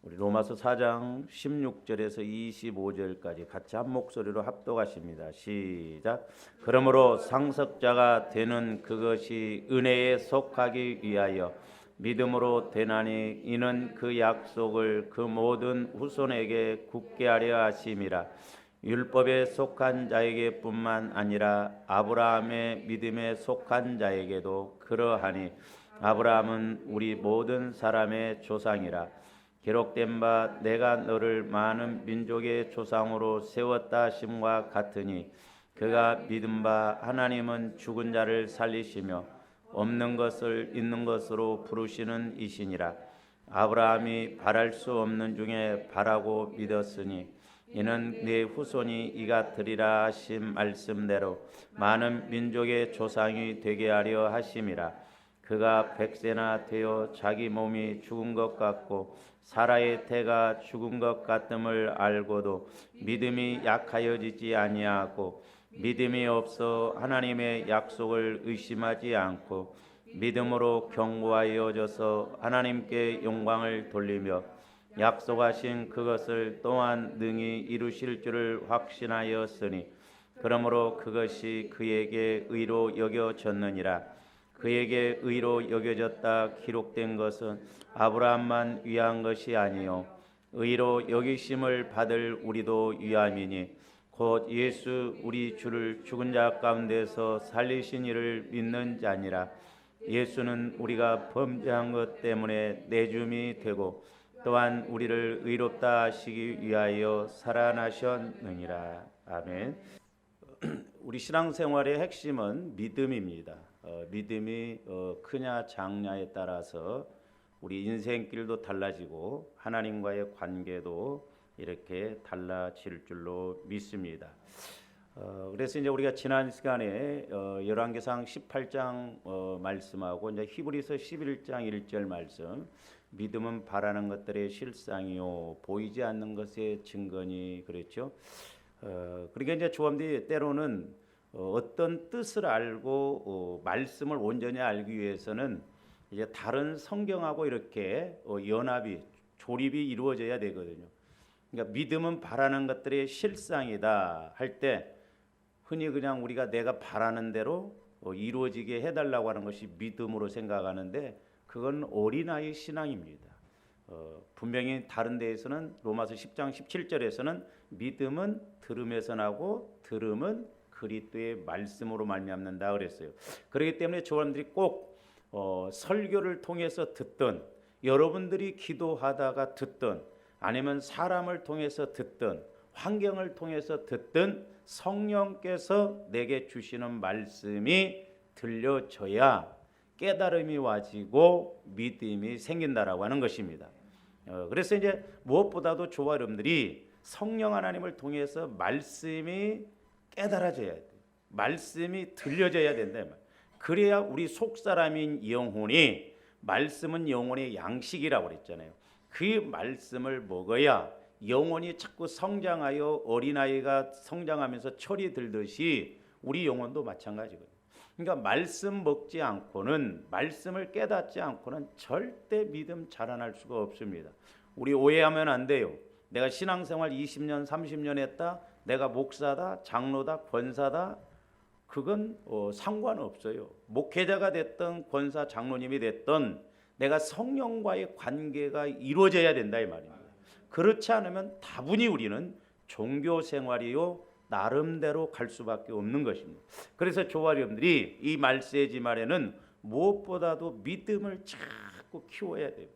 우리 로마서 4장 16절에서 25절까지 같이 한 목소리로 합독하십니다. 시작. 그러므로 상속자가 되는 그것이 은혜에 속하기 위하여 믿음으로 되나니 이는 그 약속을 그 모든 후손에게 굳게 하려 하심이라. 율법에 속한 자에게뿐만 아니라 아브라함의 믿음에 속한 자에게도 그러하니 아브라함은 우리 모든 사람의 조상이라. 기록된 바 내가 너를 많은 민족의 조상으로 세웠다 하심과 같으니 그가 믿은 바 하나님은 죽은 자를 살리시며 없는 것을 있는 것으로 부르시는 이시니라. 아브라함이 바랄 수 없는 중에 바라고 믿었으니 이는 네 후손이 이가 되리라 하신 말씀대로 많은 민족의 조상이 되게 하려 하심이라. 그가 100세나 되어 자기 몸이 죽은 것 같고 사라의 태가 죽은 것 같음을 알고도 믿음이 약하여지지 아니하고 믿음이 없어 하나님의 약속을 의심하지 않고 믿음으로 견고하여져서 하나님께 영광을 돌리며 약속하신 그것을 또한 능히 이루실 줄을 확신하였으니 그러므로 그것이 그에게 의로 여겨졌느니라. 그에게 의로 여겨졌다 기록된 것은 아브라함만 위한 것이 아니요 의로 여기심을 받을 우리도 위함이니 곧 예수 우리 주를 죽은 자 가운데서 살리신 이를 믿는 자니라. 예수는 우리가 범죄한 것 때문에 내줌이 되고 또한 우리를 의롭다 하시기 위하여 살아나셨느니라. 아멘. 우리 신앙생활의 핵심은 믿음입니다. 믿음이 크냐 작냐에 따라서 우리 인생길도 달라지고 하나님과의 관계도 이렇게 달라질 줄로 믿습니다. 그래서 이제 우리가 지난 시간에 열왕기상 18장 말씀하고 이제 히브리서 11장 1절 말씀, 믿음은 바라는 것들의 실상이요 보이지 않는 것의 증거니 그랬죠. 그러니까 이제 조함들이 때로는 어떤 뜻을 알고 말씀을 온전히 알기 위해서는 이제 다른 성경하고 이렇게 연합이 조립이 이루어져야 되거든요. 그러니까 믿음은 바라는 것들의 실상이다 할 때 흔히 그냥 우리가 내가 바라는 대로 이루어지게 해달라고 하는 것이 믿음으로 생각하는데 그건 어린아이 신앙입니다. 분명히 다른 데에서는 로마서 10장 17절에서는 믿음은 들음에서 나고 들음은 그리스도의 말씀으로 말미암는다 그랬어요. 그렇기 때문에 저분들이 꼭 설교를 통해서 듣든 여러분들이 기도하다가 듣든 아니면 사람을 통해서 듣든 환경을 통해서 듣든 성령께서 내게 주시는 말씀이 들려져야 깨달음이 와지고 믿음이 생긴다라고 하는 것입니다. 그래서 이제 무엇보다도 저와 여러분들이 성령 하나님을 통해서 말씀이 깨달아져야 돼. 말씀이 들려져야 된다. 그래야 우리 속사람인 영혼이 말씀은 영혼의 양식이라고 그랬잖아요. 그 말씀을 먹어야 영혼이 자꾸 성장하여 어린아이가 성장하면서 철이 들듯이 우리 영혼도 마찬가지거든요. 그러니까 말씀 먹지 않고는 말씀을 깨닫지 않고는 절대 믿음 자라날 수가 없습니다. 우리 오해하면 안 돼요. 내가 신앙생활 20년 30년 했다. 내가 목사다 장로다 권사다. 그건 상관없어요. 목회자가 됐던 권사 장로님이 됐던 내가 성령과의 관계가 이루어져야 된다 이 말입니다. 그렇지 않으면 다분히 우리는 종교생활이요 나름대로 갈 수밖에 없는 것입니다. 그래서 저와 여러분들이 이 말세지 말에는 무엇보다도 믿음을 자꾸 키워야 돼요.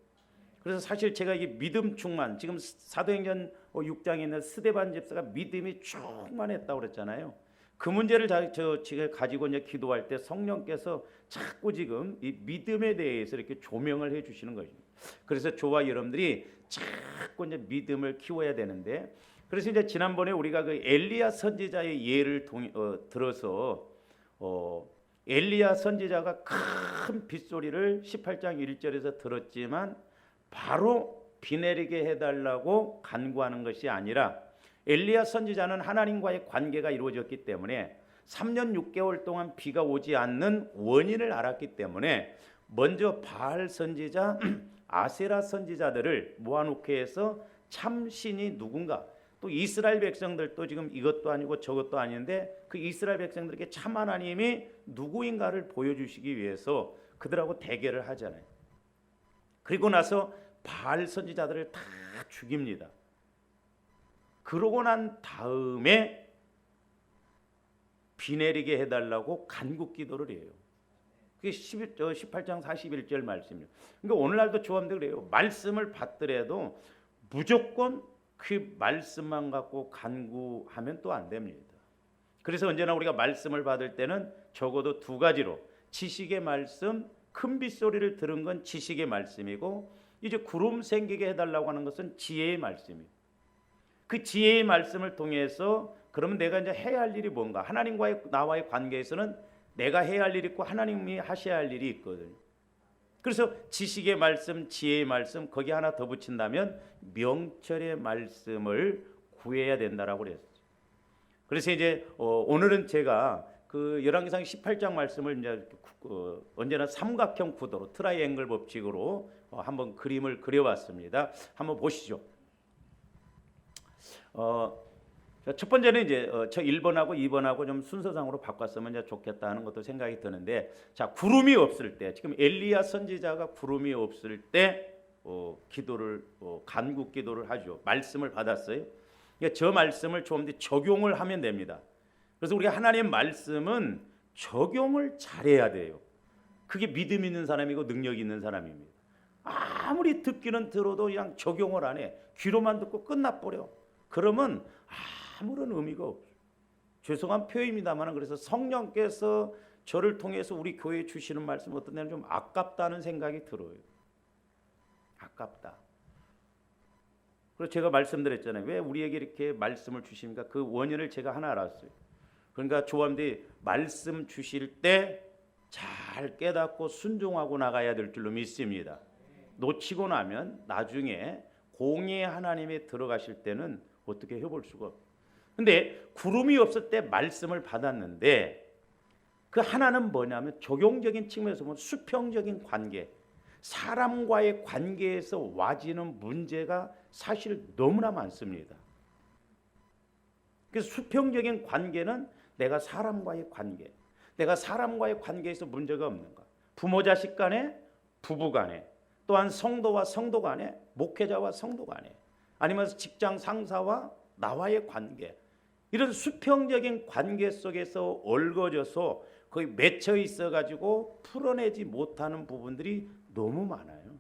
그래서 사실 제가 이게 믿음 충만, 지금 사도행전 6장에 있는 스데반 집사가 믿음이 충만했다고 그랬잖아요. 그 문제를 제가 가지고 이제 기도할 때 성령께서 자꾸 지금 이 믿음에 대해서 이렇게 조명을 해주시는 것입니다. 그래서 저와 여러분들이 자꾸 이제 믿음을 키워야 되는데, 그래서 이제 지난번에 우리가 그 엘리야 선지자의 예를 들어서 엘리야 선지자가 큰 빗소리를 18장 1절에서 들었지만 바로 비 내리게 해달라고 간구하는 것이 아니라 엘리야 선지자는 하나님과의 관계가 이루어졌기 때문에 3년 6개월 동안 비가 오지 않는 원인을 알았기 때문에 먼저 바알 선지자, 아세라 선지자들을 모아놓게 해서 참신이 누군가, 또 이스라엘 백성들도 지금 이것도 아니고 저것도 아닌데 그 이스라엘 백성들에게 참 하나님이 누구인가를 보여주시기 위해서 그들하고 대결을 하잖아요. 그리고 나서 바알 선지자들을 다 죽입니다. 그러고 난 다음에 비 내리게 해달라고 간구 기도를 해요. 그게 18장 41절 말씀이에요. 그러니까 오늘날도 조합들 그래요. 말씀을 받더라도 무조건 그 말씀만 갖고 간구하면 또 안 됩니다. 그래서 언제나 우리가 말씀을 받을 때는 적어도 두 가지로, 지식의 말씀, 큰 빗소리를 들은 건 지식의 말씀이고, 이제 구름 생기게 해달라고 하는 것은 지혜의 말씀이에요. 그 지혜의 말씀을 통해서 그러면 내가 이제 해야 할 일이 뭔가, 하나님과의 나와의 관계에서는 내가 해야 할 일이 있고 하나님이 하셔야 할 일이 있거든요. 그래서 지식의 말씀, 지혜의 말씀, 거기 하나 더 붙인다면 명철의 말씀을 구해야 된다라고 그랬어요. 그래서 이제 오늘은 제가 그 열왕기상 18장 말씀을 이제 언제나 삼각형 구도로 트라이앵글 법칙으로 한번 그림을 그려봤습니다. 한번 보시죠. 첫 번째는 이제 저 1번하고 2번하고 좀 순서상으로 바꿨으면 이제 좋겠다 하는 것도 생각이 드는데, 자, 구름이 없을 때, 지금 엘리야 선지자가 구름이 없을 때 기도를 간구 기도를 하죠. 말씀을 받았어요. 그러니까 저 말씀을 좀 더 적용을 하면 됩니다. 그래서 우리가 하나님의 말씀은 적용을 잘해야 돼요. 그게 믿음 있는 사람이고 능력 있는 사람입니다. 아무리 듣기는 들어도 그냥 적용을 안 해. 귀로만 듣고 끝나버려. 그러면 아무런 의미가 없어요. 죄송한 표현입니다만, 그래서 성령께서 저를 통해서 우리 교회에 주시는 말씀 어떤 때는 좀 아깝다는 생각이 들어요. 아깝다. 그래서 제가 말씀드렸잖아요. 왜 우리에게 이렇게 말씀을 주십니까? 그 원인을 제가 하나 알았어요. 그러니까 조함들이 말씀 주실 때 잘 깨닫고 순종하고 나가야 될 줄로 믿습니다. 놓치고 나면 나중에 공의의 하나님에 들어가실 때는 어떻게 해볼 수가 없어요. 근데 구름이 없을 때 말씀을 받았는데 그 하나는 뭐냐면 적용적인 측면에서 보면 수평적인 관계, 사람과의 관계에서 와지는 문제가 사실 너무나 많습니다. 그래서 수평적인 관계는 내가 사람과의 관계, 내가 사람과의 관계에서 문제가 없는가, 부모 자식 간에, 부부 간에, 또한 성도와 성도 간에, 목회자와 성도 간에, 아니면 직장 상사와 나와의 관계, 이런 수평적인 관계 속에서 얽어져서 거의 맺혀 있어가지고 풀어내지 못하는 부분들이 너무 많아요.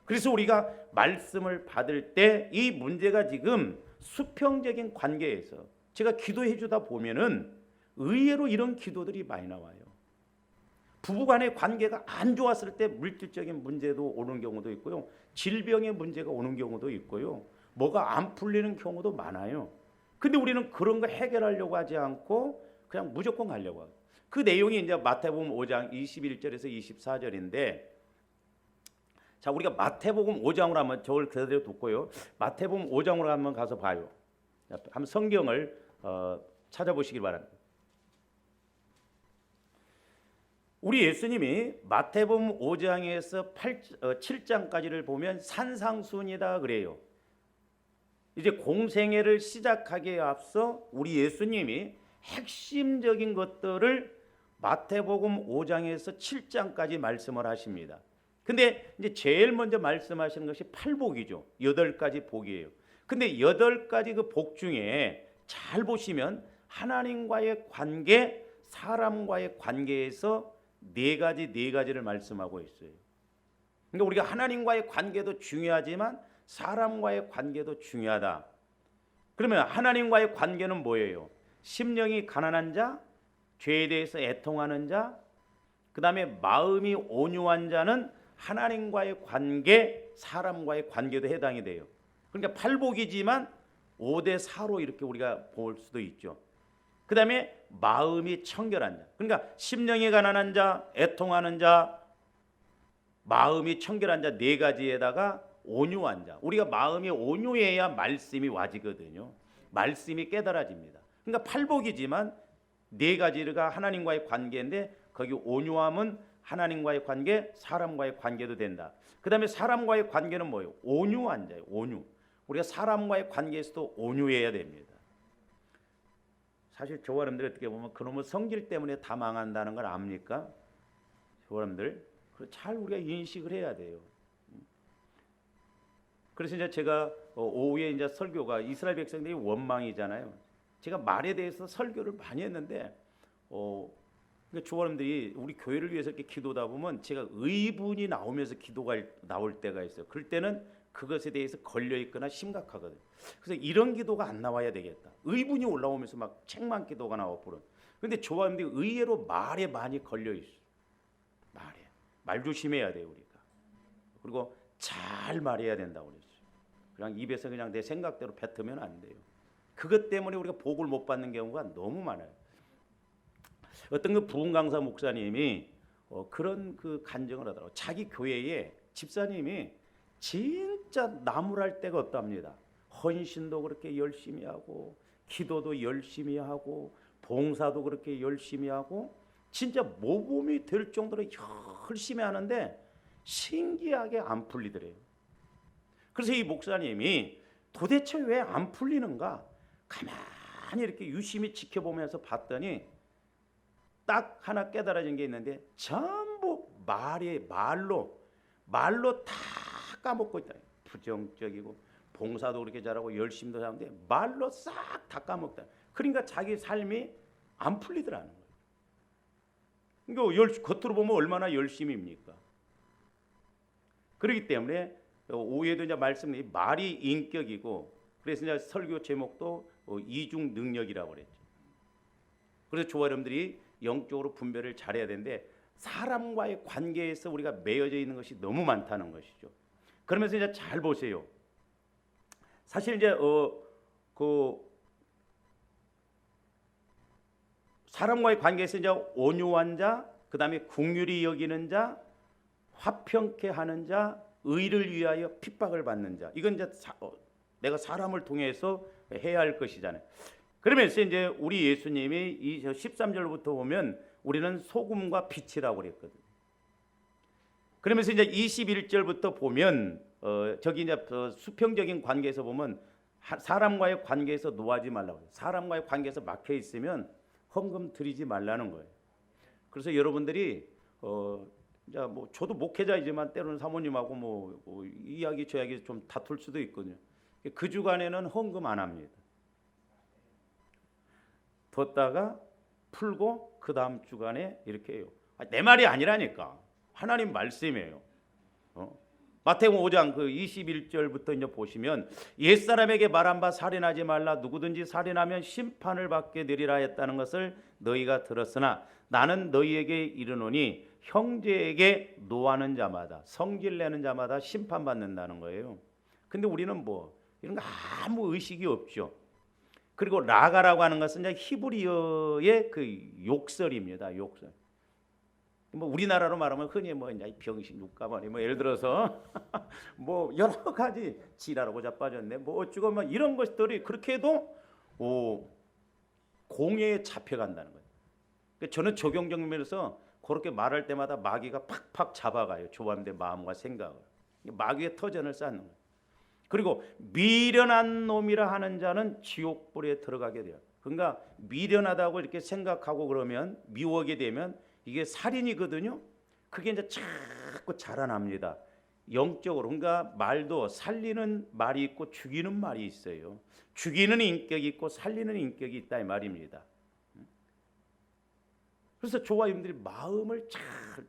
그래서 우리가 말씀을 받을 때 이 문제가 지금 수평적인 관계에서 제가 기도해 주다 보면은 의외로 이런 기도들이 많이 나와요. 부부간의 관계가 안 좋았을 때 물질적인 문제도 오는 경우도 있고요. 질병의 문제가 오는 경우도 있고요. 뭐가 안 풀리는 경우도 많아요. 근데 우리는 그런 거 해결하려고 하지 않고 그냥 무조건 가려고 하고. 그 내용이 이제 마태복음 5장 21절에서 24절인데, 자, 우리가 마태복음 5장으로 한번 저걸 그대로 듣고요. 마태복음 5장으로 한번 가서 봐요. 한번 성경을 찾아보시길 바랍니다. 우리 예수님이 마태복음 5장에서 7장까지를 보면 산상순이다 그래요. 이제 공생애를 시작하기에 앞서 우리 예수님이 핵심적인 것들을 마태복음 5장에서 7장까지 말씀을 하십니다. 근데 이제 제일 먼저 말씀하시는 것이 팔복이죠. 8가지 복이에요. 근데 8가지 그 복 중에 잘 보시면 하나님과의 관계, 사람과의 관계에서 네 가지를 말씀하고 있어요. 그러니까 우리가 하나님과의 관계도 중요하지만 사람과의 관계도 중요하다. 그러면 하나님과의 관계는 뭐예요? 심령이 가난한 자, 죄에 대해서 애통하는 자, 그 다음에 마음이 온유한 자는 하나님과의 관계, 사람과의 관계도 해당이 돼요. 그러니까 팔복이지만 5대4로 이렇게 우리가 볼 수도 있죠. 그 다음에 마음이 청결한 자, 그러니까 심령이 가난한 자, 애통하는 자, 마음이 청결한 자, 4가지에다가 온유한 자. 우리가 마음이 온유해야 말씀이 와지거든요. 말씀이 깨달아집니다. 그러니까 팔복이지만 4가지가 하나님과의 관계인데 거기 온유함은 하나님과의 관계, 사람과의 관계도 된다. 그 다음에 사람과의 관계는 뭐예요? 온유한 자예요. 온유. 우리가 사람과의 관계에서도 온유해야 됩니다. 사실 저와 여러분들 어떻게 보면 그놈의 성질 때문에 다 망한다는 걸 압니까? 저와 여러분들 잘 우리가 인식을 해야 돼요. 그래서 이제 제가 오후에 이제 설교가 이스라엘 백성들이 원망이잖아요. 제가 말에 대해서 설교를 많이 했는데 그러니까 조원님들이 우리 교회를 위해서 이렇게 기도다 보면 제가 의분이 나오면서 기도가 나올 때가 있어요. 그럴 때는 그것에 대해서 걸려 있거나 심각하거든요. 그래서 이런 기도가 안 나와야 되겠다. 의분이 올라오면서 막 책망 기도가 나와버려. 그런데 조원님들이 의외로 말에 많이 걸려 있어요. 말 조심해야 돼요 우리가. 그리고 잘 말해야 된다고 그랬어요. 그냥 입에서 그냥 내 생각대로 뱉으면 안 돼요. 그것 때문에 우리가 복을 못 받는 경우가 너무 많아요. 어떤 그 부흥 강사 목사님이 그런 그 간증을 하더라고요. 자기 교회에 집사님이 진짜 나무랄 데가 없답니다. 헌신도 그렇게 열심히 하고 기도도 열심히 하고 봉사도 그렇게 열심히 하고 진짜 모범이 될 정도로 열심히 하는데 신기하게 안 풀리더래요. 그래서 이 목사님이 도대체 왜 안 풀리는가 가만히 이렇게 유심히 지켜보면서 봤더니 딱 하나 깨달아진 게 있는데 전부 말로 다 까먹고 있다. 부정적이고 봉사도 그렇게 잘하고 열심히도 하는데 말로 싹 다 까먹다. 그러니까 자기 삶이 안 풀리더라는 거예요. 그러니까 겉으로 보면 얼마나 열심입니까? 그렇기 때문에 오후에도 이제 말씀이 말이 인격이고 그래서 이제 설교 제목도 이중 능력이라고 그랬죠. 그래서 조화 여러분들이 영적으로 분별을 잘해야 되는데 사람과의 관계에서 우리가 매여져 있는 것이 너무 많다는 것이죠. 그러면서 이제 잘 보세요. 사실 이제 사람과의 관계에서 이제 온유한 자, 그 다음에 긍휼히 여기는 자, 화평케 하는 자, 의를 위하여 핍박을 받는 자. 이건 이제 내가 사람을 통해서 해야 할 것이잖아요. 그러면서 이제 우리 예수님이 이 13절부터 보면 우리는 소금과 빛이라고 그랬거든요. 그러면서 이제 21절부터 보면 저기 이제 수평적인 관계에서 보면 사람과의 관계에서 노하지 말라고 해요. 사람과의 관계에서 막혀 있으면 헌금 드리지 말라는 거예요. 그래서 여러분들이 이제 뭐 저도 목회자이지만 때로는 사모님하고 뭐 이야기 저 이야기 좀 다툴 수도 있거든요. 그 주간에는 헌금 안 합니다. 뒀다가 풀고 그 다음 주간에 이렇게 해요. 내 말이 아니라니까. 하나님 말씀이에요. 마태복음 5장 그 21절부터 이제 보시면 옛사람에게 말한 바 살인하지 말라 누구든지 살인하면 심판을 받게 되리라 했다는 것을 너희가 들었으나 나는 너희에게 이르노니 형제에게 노하는 자마다 성질 내는 자마다 심판받는다는 거예요. 근데 우리는 뭐 이런 거 아무 의식이 없죠. 그리고 라가라고 하는 것은 이제 히브리어의 그 욕설입니다. 욕설. 뭐 우리나라로 말하면 흔히 뭐 이제 병신 육가만이 뭐 예를 들어서 뭐 여러 가지 지랄하고 자빠졌네 뭐 어쩌고 막 이런 것들이 그렇게 해도 공회에 잡혀간다는 거예요. 그러니까 저는 적용적 면에서 그렇게 말할 때마다 마귀가 팍팍 잡아가요. 조합된 마음과 생각을. 마귀의 터전을 쌓는 거예요. 그리고 미련한 놈이라 하는 자는 지옥불에 들어가게 돼요. 그러니까 미련하다고 이렇게 생각하고 그러면 미워하게 되면 이게 살인이거든요. 그게 이제 자꾸 자라납니다. 영적으로. 그러니까 말도 살리는 말이 있고 죽이는 말이 있어요. 죽이는 인격이 있고 살리는 인격이 있다 이 말입니다. 그래서 조화님들이 마음을 잘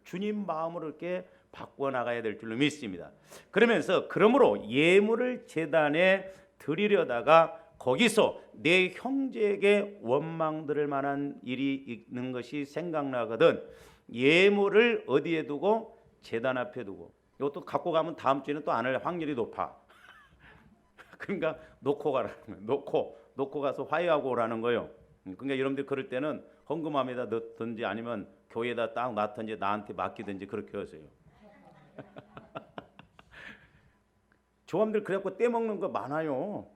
주님 마음으로 이렇게 바꿔 나가야 될 줄로 믿습니다. 그러면서 그러므로 예물을 제단에 드리려다가 거기서 내 형제에게 원망 들을 만한 일이 있는 것이 생각나거든 예물을 어디에 두고 제단 앞에 두고 이것도 갖고 가면 다음 주에는 또 안 할 확률이 높아. 그러니까 놓고 가라는 거예요. 놓고 가서 화해하고 오라는 거예요. 그러니까 여러분들 그럴 때는 헌금함에다 넣든지 아니면 교회에다 딱 놔든지 나한테 맡기든지 그렇게 하세요. 조함들 그래갖고 떼먹는 거 많아요.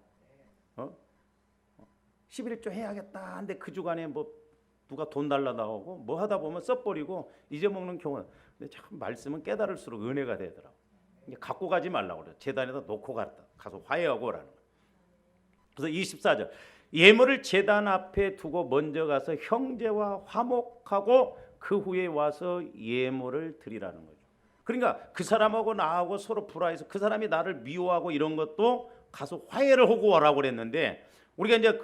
11조 해야겠다. 근데 그 주간에 뭐 누가 돈 달라 나오고 뭐 하다 보면 써버리고 잊어먹는 경우가. 근데 참 말씀은 깨달을수록 은혜가 되더라고. 갖고 가지 말라고 그래. 제단에다 놓고 가서 화해하고 오라는 거야. 그래서 24절 예물을 제단 앞에 두고 먼저 가서 형제와 화목하고 그 후에 와서 예물을 드리라는 거죠. 그러니까 그 사람하고 나하고 서로 불화해서 그 사람이 나를 미워하고 이런 것도 가서 화해를 하고 오라고 그랬는데, 우리가 이제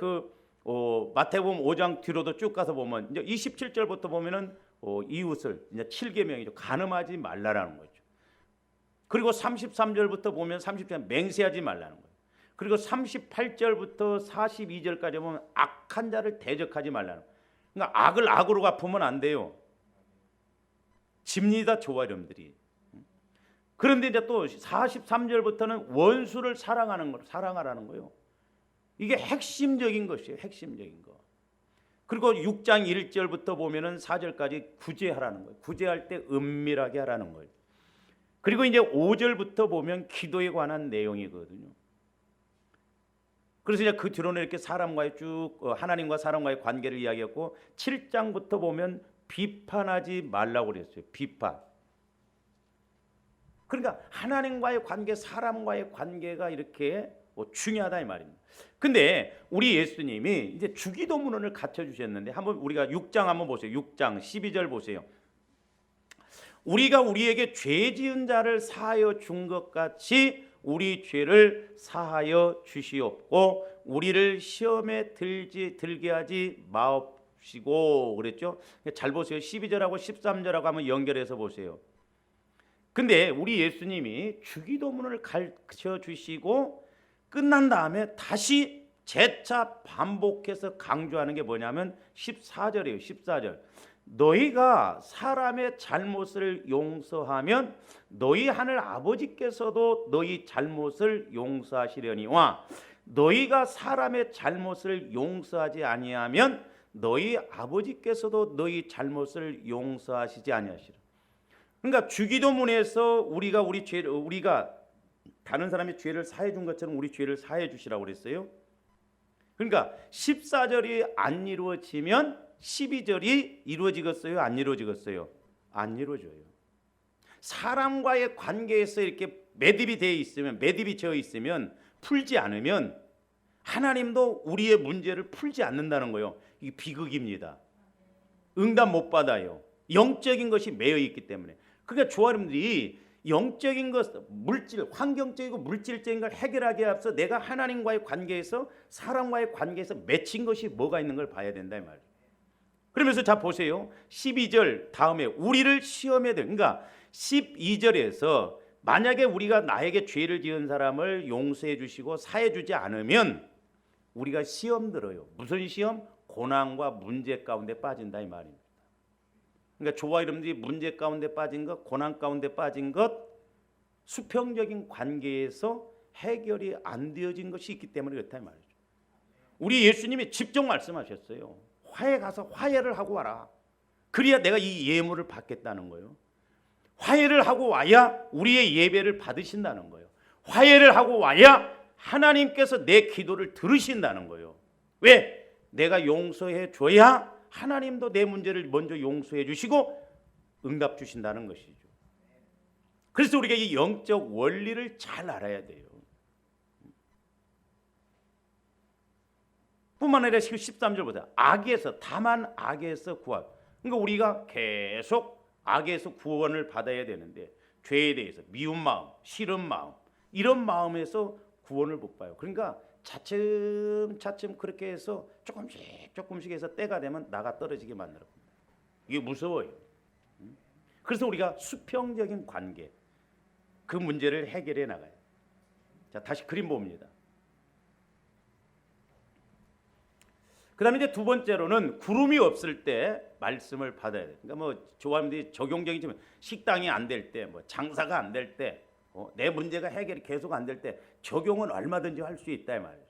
마태복음 5장 뒤로도 쭉 가서 보면 이제 27절부터 보면은 이웃을 이제 7계명이죠. 간음하지 말라라는 거죠. 그리고 33절부터 보면 30절 맹세하지 말라는 거예요. 그리고 38절부터 42절까지 보면 악한 자를 대적하지 말라는 거예요. 그러니까 악을 악으로 갚으면 안 돼요. 집니다 좋아 여러분들이. 그런데 이제 또 43절부터는 원수를 사랑하라는 거예요. 이게 핵심적인 것이에요. 핵심적인 거. 그리고 6장 1절부터 보면은 4절까지 구제하라는 거예요. 구제할 때 은밀하게 하라는 거예요. 그리고 이제 5절부터 보면 기도에 관한 내용이거든요. 그래서 이제 그 뒤로는 이렇게 사람과의 하나님과 사람과의 관계를 이야기했고, 7장부터 보면 비판하지 말라고 그랬어요. 비판. 그러니까 하나님과의 관계, 사람과의 관계가 이렇게 중요하다 이 말입니다. 근데 우리 예수님이 이제 주기도문을 갖춰 주셨는데, 한번 우리가 6장 한번 보세요. 6장 12절 보세요. 우리가 우리에게 죄 지은 자를 사하여 준 것 같이 우리 죄를 사하여 주시옵고 우리를 시험에 들게 하지 마옵시고 그랬죠. 잘 보세요. 12절하고 13절하고 한번 연결해서 보세요. 근데 우리 예수님이 주기도문을 가르쳐 주시고 끝난 다음에 다시 재차 반복해서 강조하는 게 뭐냐면 14절이에요. 14절. 너희가 사람의 잘못을 용서하면 너희 하늘 아버지께서도 너희 잘못을 용서하시려니와 너희가 사람의 잘못을 용서하지 아니하면 너희 아버지께서도 너희 잘못을 용서하시지 아니하시리라. 그러니까 주기도문에서 우리가 다른 사람의 죄를 사해 준 것처럼 우리 죄를 사해 주시라고 그랬어요. 그러니까 14절이 안 이루어지면 12절이 이루어지겠어요? 안 이루어지겠어요? 안 이루어져요. 사람과의 관계에서 이렇게 매듭이 되어 있으면, 매듭이 되어 있으면, 풀지 않으면 하나님도 우리의 문제를 풀지 않는다는 거예요. 이게 비극입니다. 응답 못 받아요. 영적인 것이 매여 있기 때문에. 그러니까 조아님들이 영적인 것, 물질, 환경적이고 물질적인 걸 해결하기에 앞서 내가 하나님과의 관계에서, 사람과의 관계에서 맺힌 것이 뭐가 있는 걸 봐야 된다 이 말이에요. 그러면서 자 보세요. 12절 다음에 우리를 시험에 들. 그러니까 12절에서 만약에 우리가 나에게 죄를 지은 사람을 용서해 주시고 사해 주지 않으면 우리가 시험 들어요. 무슨 시험? 고난과 문제 가운데 빠진다 이 말입니다. 그러니까 조화 이름들이 문제 가운데 빠진 것, 고난 가운데 빠진 것, 수평적인 관계에서 해결이 안 되어진 것이 있기 때문에 그렇다 이 말이죠. 우리 예수님이 직접 말씀하셨어요. 화해 가서 화해를 하고 와라. 그래야 내가 이 예물을 받겠다는 거예요. 화해를 하고 와야 우리의 예배를 받으신다는 거예요. 화해를 하고 와야 하나님께서 내 기도를 들으신다는 거예요. 왜? 내가 용서해 줘야 하나님도 내 문제를 먼저 용서해 주시고 응답 주신다는 것이죠. 그래서 우리가 이 영적 원리를 잘 알아야 돼요. 뿐만 아니라 13절보다 악에서, 다만 악에서 구원. 그러니까 우리가 계속 악에서 구원을 받아야 되는데 죄에 대해서 미운 마음, 싫은 마음, 이런 마음에서 구원을 못 봐요. 그러니까 차츰 그렇게 해서 조금씩 해서 때가 되면 나가 떨어지게 만들어. 이게 무서워요. 그래서 우리가 수평적인 관계, 그 문제를 해결해 나가요. 자, 다시 그림 봅니다. 그 다음에 이제 두 번째로는 구름이 없을 때 말씀을 받아야 돼요. 그러니까 뭐 조합들이 적용적이지만 식당이 안 될 때, 뭐 장사가 안 될 때, 내 문제가 해결이 계속 안 될 때 적용은 얼마든지 할 수 있다 이 말이에요.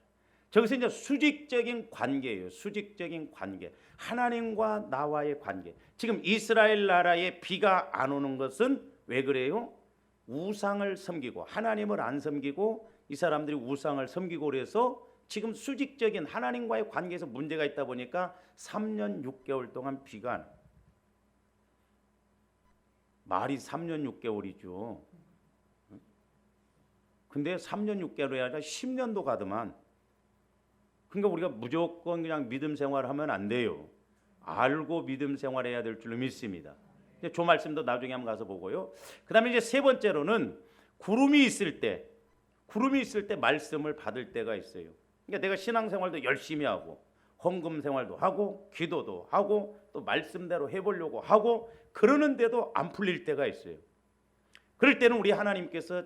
저기서 이제 수직적인 관계예요. 수직적인 관계. 하나님과 나와의 관계. 지금 이스라엘 나라에 비가 안 오는 것은 왜 그래요? 우상을 섬기고 하나님을 안 섬기고 이 사람들이 우상을 섬기고 그래서 지금 수직적인 하나님과의 관계에서 문제가 있다 보니까 3년 6개월 동안 비가 안 와요. 말이 3년 6개월이죠. 근데 3년 6개월이 아니라 10년도 가더만. 그러니까 우리가 무조건 그냥 믿음 생활하면 안 돼요. 알고 믿음 생활해야 될 줄로 믿습니다. 저 말씀도 나중에 한번 가서 보고요. 그다음에 이제 세 번째로는 구름이 있을 때 말씀을 받을 때가 있어요. 그러니까 내가 신앙생활도 열심히 하고 헌금 생활도 하고 기도도 하고 또 말씀대로 해보려고 하고 그러는데도 안 풀릴 때가 있어요. 그럴 때는 우리 하나님께서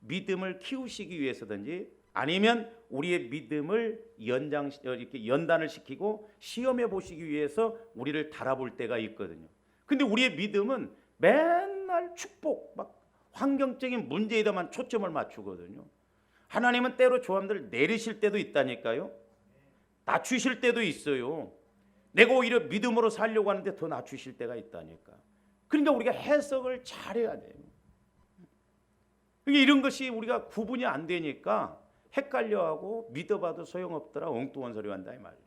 믿음을 키우시기 위해서든지 아니면 우리의 믿음을 이렇게 연단을 시키고 시험해 보시기 위해서 우리를 달아볼 때가 있거든요. 근데 우리의 믿음은 맨날 축복, 막 환경적인 문제에다만 초점을 맞추거든요. 하나님은 때로 조함들을 내리실 때도 있다니까요. 낮추실 때도 있어요. 내가 오히려 믿음으로 살려고 하는데 더 낮추실 때가 있다니까. 그러니까 우리가 해석을 잘해야 돼요. 이런 것이 우리가 구분이 안 되니까 헷갈려하고 믿어봐도 소용없더라, 엉뚱한 소리 한다 이 말이죠.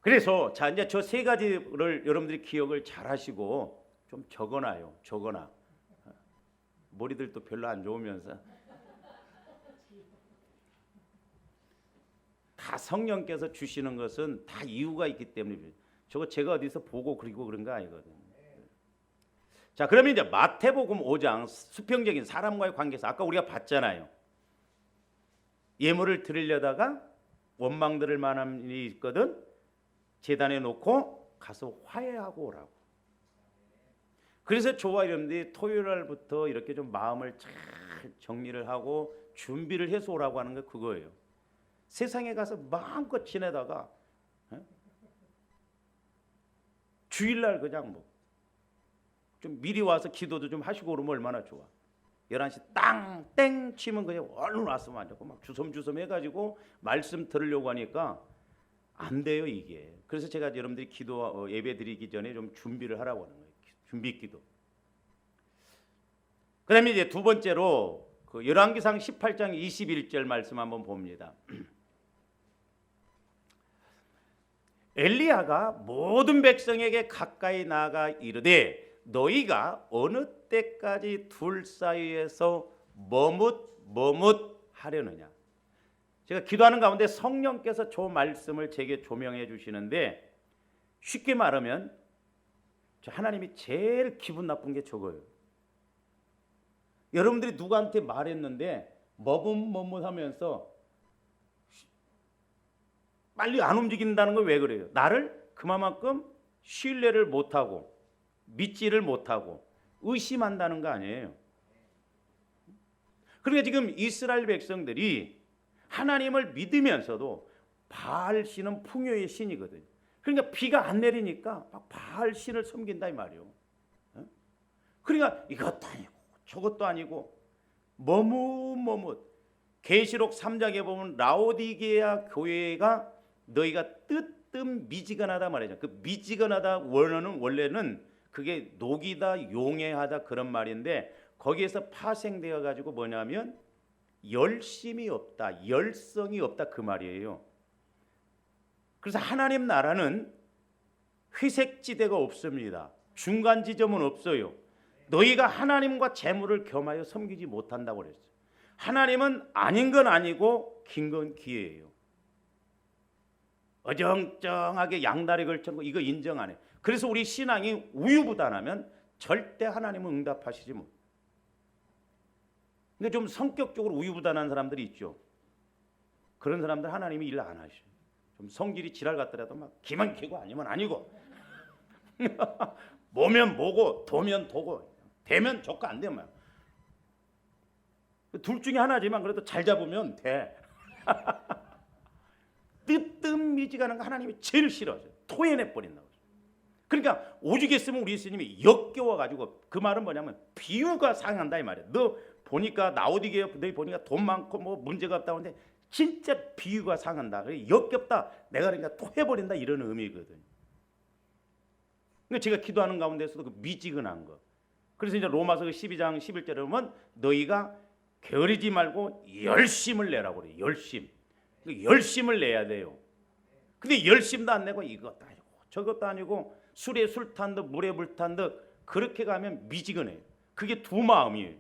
그래서 자 이제 저 세 가지를 여러분들이 기억을 잘하시고 좀 적어놔요. 적어놔. 머리들도 별로 안 좋으면서 다 성령께서 주시는 것은 다 이유가 있기 때문에 저거 제가 어디서 보고 그리고 그런 거 아니거든요. 자 그러면 이제 마태복음 5장 수평적인 사람과의 관계에서 아까 우리가 봤잖아요. 예물을 드리려다가 원망 들을 만한 일이 있거든 제단에 놓고 가서 화해하고 오라고. 그래서 저와 여러분들이 토요일 날부터 이렇게 좀 마음을 잘 정리를 하고 준비를 해서 오라고 하는 게 그거예요. 세상에 가서 마음껏 지내다가 주일날 그냥 뭐 좀 미리 와서 기도도 좀 하시고 그러면 얼마나 좋아. 11시 땅땡 치면 그냥 얼른 왔으면 안 되고 막 주섬주섬 해가지고 말씀 들으려고 하니까 안 돼요 이게. 그래서 제가 여러분들이 기도 예배 드리기 전에 좀 준비를 하라고 하는 거예요. 준비 기도. 그다음에 이제 두 번째로 그 열왕기상 18장 21절 말씀 한번 봅니다. 엘리야가 모든 백성에게 가까이 나아가 이르되 너희가 어느 때까지 둘 사이에서 머뭇하려느냐. 제가 기도하는 가운데 성령께서 저 말씀을 제게 조명해 주시는데 쉽게 말하면 하나님이 제일 기분 나쁜 게 저거예요. 여러분들이 누구한테 말했는데 머뭇하면서 빨리 안 움직인다는 건 왜 그래요? 나를 그만큼 신뢰를 못하고 믿지를 못하고 의심한다는 거 아니에요. 그러니까 지금 이스라엘 백성들이 하나님을 믿으면서도 바알 신은 풍요의 신이거든요. 그러니까 비가 안 내리니까 막 바알 신을 섬긴다 이 말이에요. 그러니까 이것도 아니고 저것도 아니고 머뭇. 계시록 3장에 보면 라오디게아 교회가 너희가 뜨뜻미지근하다 말이죠. 그 미지근하다 원래는 그게 녹이다 용해하다 그런 말인데 거기에서 파생되어 가지고 뭐냐면 열심이 없다, 열성이 없다 그 말이에요. 그래서 하나님 나라는 회색지대가 없습니다. 중간 지점은 없어요. 너희가 하나님과 재물을 겸하여 섬기지 못한다고 그랬어요. 하나님은 아닌 건 아니고 긴 건 기예요. 어정쩡하게 양다리 걸쳐고 이거 인정 안 해. 그래서 우리 신앙이 우유부단하면 절대 하나님은 응답하시지 못. 근데 좀 성격적으로 우유부단한 사람들이 있죠. 그런 사람들 하나님이 일 안 하셔. 좀 성질이 지랄 같더라도 막 기만 키고 아니면 아니고 뭐면 뭐고 도면 도고 되면 좋고 안 되면 둘 중에 하나지만 그래도 잘 잡으면 돼. 뜨뜻미지근한 거 하나님이 제일 싫어하죠. 토해내 버린다고. 그러니까 오죽 했으면 우리 예수님이 역겨워가지고 그 말은 뭐냐면 비유가 상한다 이 말이야. 너 보니까 나오디게 너희 보니까 돈 많고 뭐 문제가 없다고 하는데 진짜 비유가 상한다. 역겹다. 내가 그러니까 토해버린다 이런 의미거든요. 그러니까 제가 기도하는 가운데서도 그 미지근한 거. 그래서 이제 로마서 12장 11절에 보면 너희가 게으르지 말고 열심을 내라고 그래요. 열심을 내야 돼요. 근데 열심도 안 내고 이것도 아니고 저것도 아니고 술에 술 탄 듯 물에 물 탄 듯 그렇게 가면 미지근해요. 그게 두 마음이에요.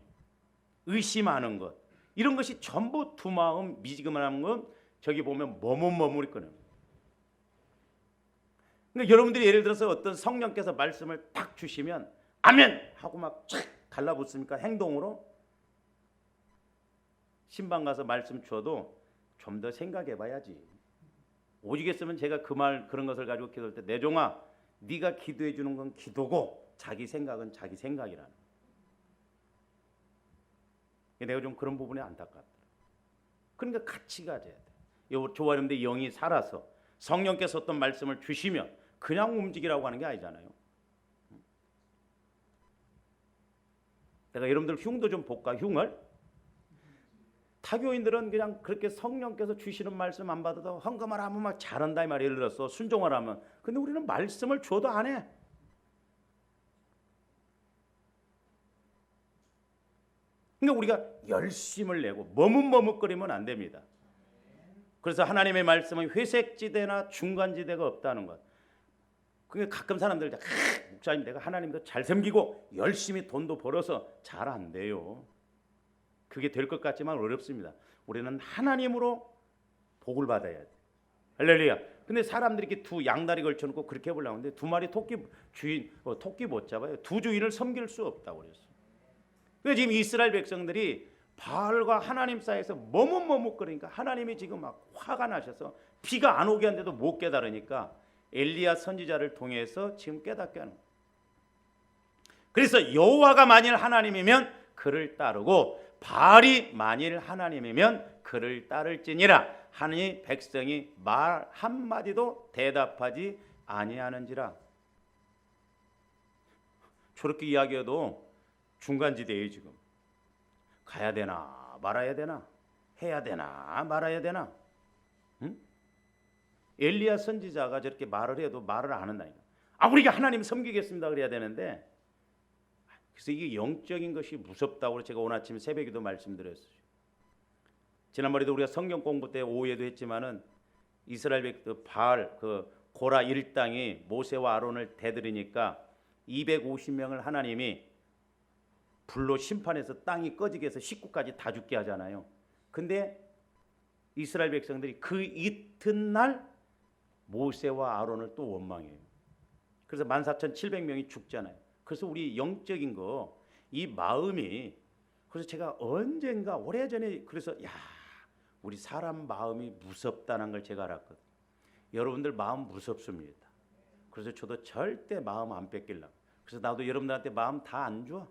의심하는 것 이런 것이 전부 두 마음 미지근한 건 저기 보면 머뭇머뭇거려요. 그러니까 여러분들이 예를 들어서 어떤 성령께서 말씀을 딱 주시면 아멘 하고 막 촥 달라붙습니까? 행동으로 신방 가서 말씀 줘도 좀 더 생각해 봐야지. 오죽했으면 제가 그런 것을 가지고 기도할 때 내 종아 네가 기도해 주는 건 기도고 자기 생각은 자기 생각이라는. 내가 좀 그런 부분에 안타깝다. 그러니까 같이 가져야 돼. 저와 여러분들 영이 살아서 성령께서 어떤 말씀을 주시면 그냥 움직이라고 하는 게 아니잖아요. 내가 여러분들 흉도 좀 볼까? 흉을 타교인들은 그냥 그렇게 성령께서 주시는 말씀 안 받아도 헌금을 하면 막 잘한다 이 말이에요. 예를 들어서 순종을 하면. 근데 우리는 말씀을 줘도 안 해. 그러니까 우리가 열심을 내고 머뭇머뭇거리면 안 됩니다. 그래서 하나님의 말씀은 회색지대나 중간지대가 없다는 것. 그게 가끔 사람들 목사님 내가 하나님도 잘 섬기고 열심히 돈도 벌어서 잘 안 돼요. 그게 될 것 같지만 어렵습니다. 우리는 하나님으로 복을 받아야 돼. 할렐루야. 근데 사람들이 이렇게 두 양다리 걸쳐놓고 그렇게 해보려고 하는데 두 마리 토끼 주인 토끼 못 잡아요. 두 주인을 섬길 수 없다고 그랬어요. 그래서 지금 이스라엘 백성들이 바알과 하나님 사이에서 머뭇머뭇거리니까 하나님이 지금 막 화가 나셔서 비가 안 오게 하는데도 못 깨달으니까 엘리야 선지자를 통해서 지금 깨닫게 하는 거예요. 그래서 여호와가 만일 하나님이면 그를 따르고 바알이 만일 하나님이면 그를 따를지니라 하니 백성이 말 한마디도 대답하지 아니하는지라. 저렇게 이야기해도 중간지대예요. 지금 가야 되나 말아야 되나 해야 되나 말아야 되나. 응? 엘리야 선지자가 저렇게 말을 해도 말을 안 한다니까. 우리가 하나님 섬기겠습니다 그래야 되는데. 그래서 이게 영적인 것이 무섭다고 제가 오늘 아침 새벽에도 말씀드렸어요. 지난번에도 우리가 성경 공부 때 오후에도 했지만은 이스라엘 백성 바알 그 고라 일당이 모세와 아론을 대들으니까 250명을 하나님이 불로 심판해서 땅이 꺼지게 해서 식구까지 다 죽게 하잖아요. 근데 이스라엘 백성들이 그 이튿날 모세와 아론을 또 원망해요. 그래서 14,700명이 죽잖아요. 그래서 우리 영적인 거 이 마음이 그래서 제가 언젠가 오래전에 그래서 우리 사람 마음이 무섭다는 걸 제가 알았거든요. 여러분들 마음 무섭습니다. 그래서 저도 절대 마음 안 뺏기려고. 그래서 나도 여러분들한테 마음 다 안 줘.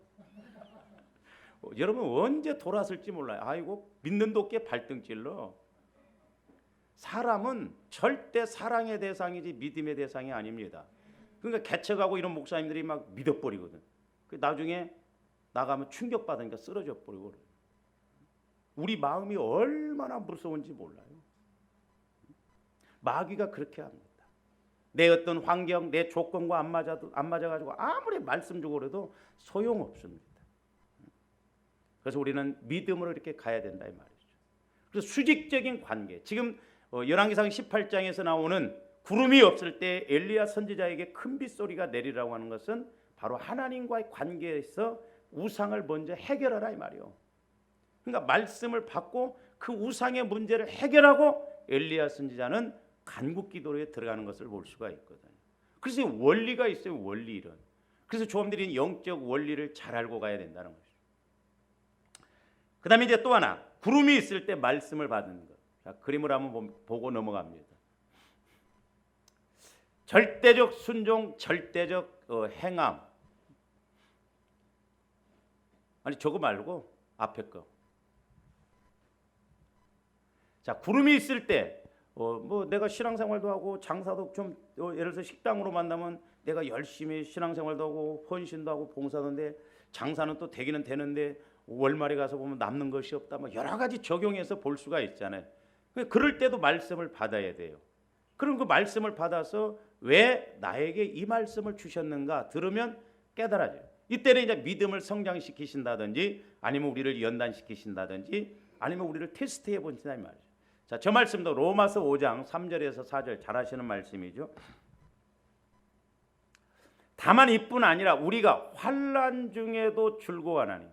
여러분 언제 돌아설지 몰라요. 아이고 믿는 도끼에 발등 찔러. 사람은 절대 사랑의 대상이지 믿음의 대상이 아닙니다. 그러니까 개척하고 이런 목사님들이 막 믿어버리거든. 나중에 나가면 충격받으니까 쓰러져 버리고. 우리 마음이 얼마나 무서운지 몰라요. 마귀가 그렇게 합니다. 내 어떤 환경, 내 조건과 안 맞아가지고 아무리 말씀 주고 그래도 소용없습니다. 그래서 우리는 믿음으로 이렇게 가야 된다 이 말이죠. 그래서 수직적인 관계. 지금 열왕기상 18장에서 나오는 구름이 없을 때 엘리야 선지자에게 큰 빗소리가 내리라고 하는 것은 바로 하나님과의 관계에서 우상을 먼저 해결하라 이 말이요. 그러니까 말씀을 받고 그 우상의 문제를 해결하고 엘리야 선지자는 간국 기도에 들어가는 것을 볼 수가 있거든요. 그래서 원리가 있어요. 원리 이론. 그래서 조합들이 영적 원리를 잘 알고 가야 된다는 거죠. 그 다음에 이제 또 하나 구름이 있을 때 말씀을 받는 것. 자, 그림을 한번 보고 넘어갑니다. 절대적 순종, 절대적 행함. 아니 저거 말고 앞에 거. 자, 구름이 있을 때 뭐 내가 신앙생활도 하고 장사도 좀 예를 들어서 식당으로 만나면 내가 열심히 신앙생활도 하고 헌신도 하고 봉사도 하는데 장사는 또 되기는 되는데 월말에 가서 보면 남는 것이 없다. 뭐 여러 가지 적용해서 볼 수가 있잖아요. 그럴 때도 말씀을 받아야 돼요. 그럼 그 말씀을 받아서 왜 나에게 이 말씀을 주셨는가 들으면 깨달아져요. 이때는 이제 믿음을 성장시키신다든지 아니면 우리를 연단시키신다든지 아니면 우리를 테스트해 보신다 이 말이죠. 자, 저 말씀도 로마서 5장 3절에서 4절 잘 하시는 말씀이죠. 다만 이뿐 아니라 우리가 환난 중에도 즐거워하나니.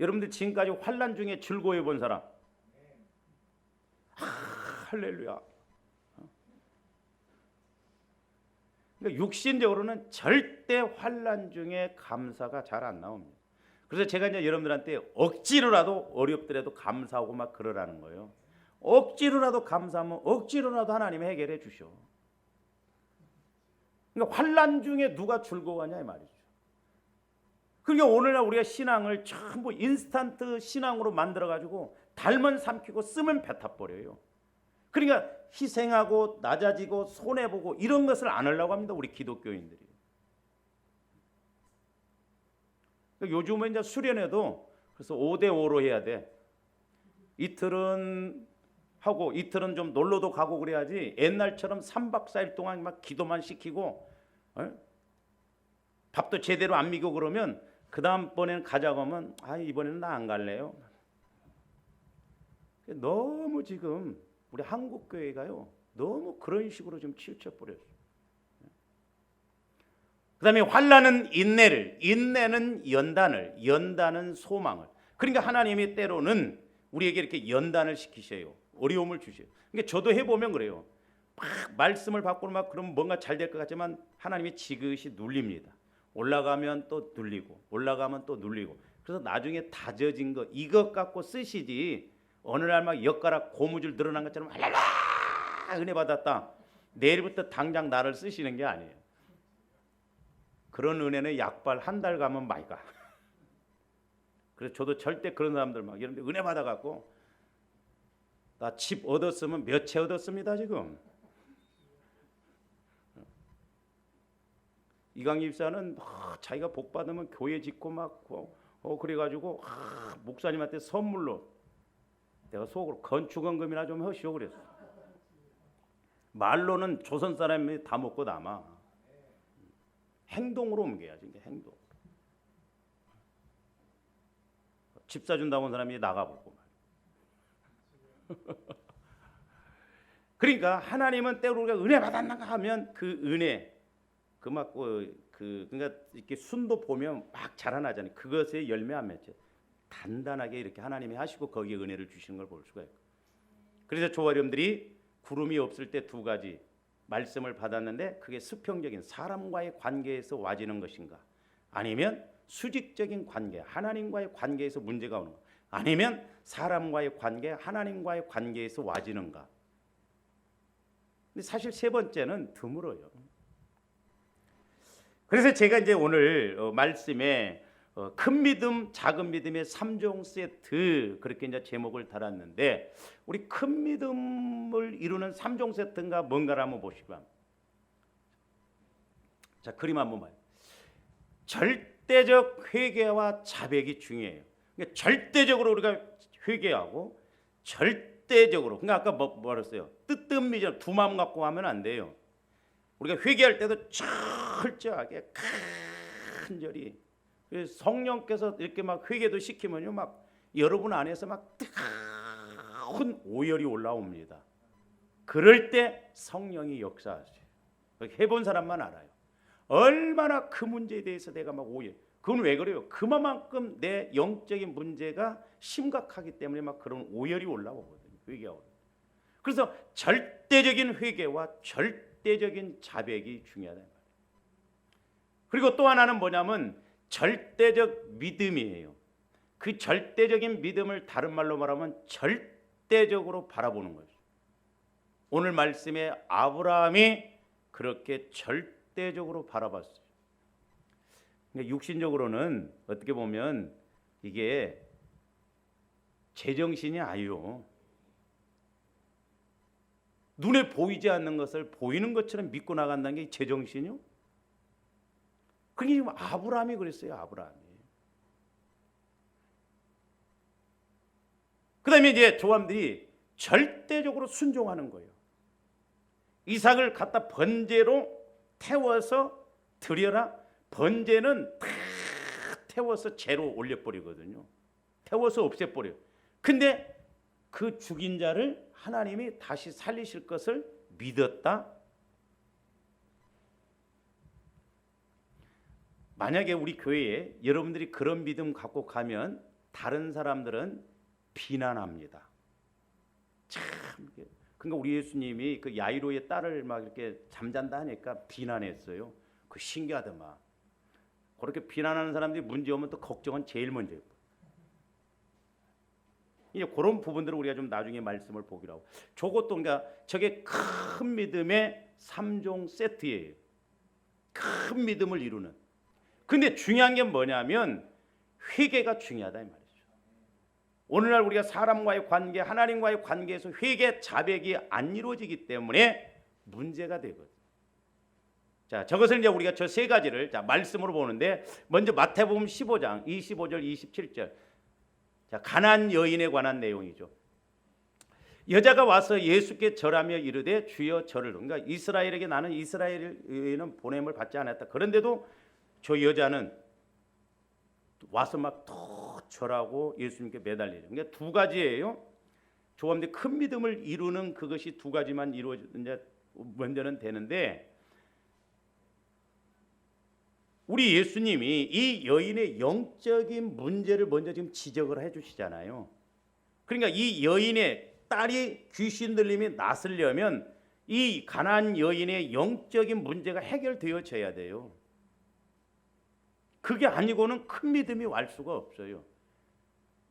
여러분들 지금까지 환난 중에 즐거워해 본 사람? 할렐루야. 그러니까 육신적으로는 절대 환난 중에 감사가 잘 안 나옵니다. 그래서 제가 이제 여러분들한테 억지로라도 어렵더라도 감사하고 막 그러라는 거예요. 억지로라도 감사하면 억지로라도 하나님이 해결해 주셔. 그러니까 환난 중에 누가 즐거워하냐 이 말이죠. 그러니까 오늘날 우리가 신앙을 전부 인스턴트 신앙으로 만들어가지고 달면 삼키고 쓰면 뱉어버려요. 그러니까 희생하고 낮아지고 손해보고 이런 것을 안 하려고 합니다. 우리 기독교인들이. 그러니까 요즘은 이제 수련회도 그래서 5대5로 해야 돼. 이틀은 하고 이틀은 좀 놀러도 가고 그래야지 옛날처럼 3박 4일 동안 막 기도만 시키고 밥도 제대로 안 미고 그러면 그 다음번에는 가자고 하면 이번에는 나 안 갈래요. 너무 지금 우리 한국 교회가요 너무 그런 식으로 좀 치우쳐 버렸어요. 그 다음에 환난은 인내를, 인내는 연단을, 연단은 소망을. 그러니까 하나님이 때로는 우리에게 이렇게 연단을 시키셔요. 어려움을 주셔요. 그러니까 저도 해보면 그래요. 막 말씀을 받고 막 그러면 뭔가 잘 될 것 같지만 하나님이 지그시 눌립니다. 올라가면 또 눌리고 올라가면 또 눌리고. 그래서 나중에 다져진 거 이것 갖고 쓰시지 어느 날 막 엿가락 고무줄 늘어난 것처럼 할랄라 은혜 받았다. 내일부터 당장 나를 쓰시는 게 아니에요. 그런 은혜는 약발 한 달 가면 많이 가. 그래서 저도 절대 그런 사람들 막 이런데 은혜 받아갖고 나 집 얻었으면 몇 채 얻었습니다 지금. 이강희 집사는 자기가 복 받으면 교회 짓고 막 그래가지고 목사님한테 선물로 내가 속으로 건축원금이나 좀 하시오 그랬어. 말로는 조선 사람이 다 먹고 남아. 행동으로 옮겨야지. 이게 행동. 집 사준다고 한 사람이 나가보고 그러니까 하나님은 때로 우리가 은혜 받았는가 하면 그 은혜 그러니까 이렇게 순도 보면 막 자라나잖아요. 그것의 열매 안 맺죠. 단단하게 이렇게 하나님이 하시고 거기에 은혜를 주시는 걸 볼 수가 있고. 그래서 조아령들이 구름이 없을 때 두 가지 말씀을 받았는데 그게 수평적인 사람과의 관계에서 와지는 것인가, 아니면 수직적인 관계 하나님과의 관계에서 문제가 오는 것, 아니면 사람과의 관계 하나님과의 관계에서 와지는가. 근데 사실 세 번째는 드물어요. 그래서 제가 이제 오늘 말씀에 큰 믿음, 작은 믿음의 3종 세트 그렇게 이제 제목을 달았는데 우리 큰 믿음을 이루는 3종 세트인가 뭔가를 한번 보시고 합니다. 자, 그림 한번 봐요. 절대적 회개와 자백이 중요해요. 그러니까 절대적으로 우리가 회개하고 절대적으로, 그러니까 아까 뭐라 했어요? 뜨뜻미죠. 두 마음 갖고 하면 안 돼요. 우리가 회개할 때도 철저하게 간절히 성령께서 이렇게 막 회개도 시키면요 막 여러분 안에서 막 뜨거운 오열이 올라옵니다. 그럴 때 성령이 역사하세요. 해본 사람만 알아요. 얼마나 그 문제에 대해서 내가 막 오열. 그건 왜 그래요? 그만큼 내 영적인 문제가 심각하기 때문에 막 그런 오열이 올라오거든요. 회개하고. 그래서 절대적인 회개와 절대적인 자백이 중요하다. 그리고 또 하나는 뭐냐면 절대적 믿음이에요. 그 절대적인 믿음을 다른 말로 말하면 절대적으로 바라보는 거죠. 오늘 말씀에 아브라함이 그렇게 절대적으로 바라봤어요. 그러니까 육신적으로는 어떻게 보면 이게 제정신이 아니요. 눈에 보이지 않는 것을 보이는 것처럼 믿고 나간다는 게 제정신이요? 그게 지금 아브라함이 그랬어요. 아브라함이. 그 다음에 이제 조함들이 절대적으로 순종하는 거예요. 이삭을 갖다 번제로 태워서 드려라. 번제는 다 태워서 죄로 올려버리거든요. 태워서 없애버려요. 근데 그 죽인 자를 하나님이 다시 살리실 것을 믿었다. 만약에 우리 교회에 여러분들이 그런 믿음 갖고 가면 다른 사람들은 비난합니다. 참, 그러니까 우리 예수님이 그 야이로의 딸을 막 이렇게 잠잔다 하니까 비난했어요. 그 신기하더만. 그렇게 비난하는 사람들이 문제 오면 또 걱정은 제일 먼저 해요. 이제 그런 부분들을 우리가 좀 나중에 말씀을 보기로 하고, 저것도 그러니까 저게 큰 믿음의 3종 세트예요. 큰 믿음을 이루는. 근데 중요한 게 뭐냐면 회개가 중요하다 이 말이죠. 오늘날 우리가 사람과의 관계, 하나님과의 관계에서 회개 자백이 안 이루어지기 때문에 문제가 되거든요. 자, 저것을 이제 우리가 저 세 가지를 자 말씀으로 보는데, 먼저 마태복음 15장 25절 27절. 자, 가나안 여인에 관한 내용이죠. 여자가 와서 예수께 절하며 이르되 주여 저를, 그러니까 이스라엘에게 나는 이스라엘에는 보냄을 받지 않았다. 그런데도 저 여자는 와서 막 더 절하고 예수님께 매달리죠. 그러니까 두 가지예요. 조금더 큰 믿음을 이루는 그것이 두 가지만 이루어지는 먼저는 되는데, 우리 예수님이 이 여인의 영적인 문제를 먼저 지금 지적을 해주시잖아요. 그러니까 이 여인의 딸이 귀신 들림이 낫으려면 이 가나안 여인의 영적인 문제가 해결되어져야 돼요. 그게 아니고는 큰 믿음이 왈 수가 없어요.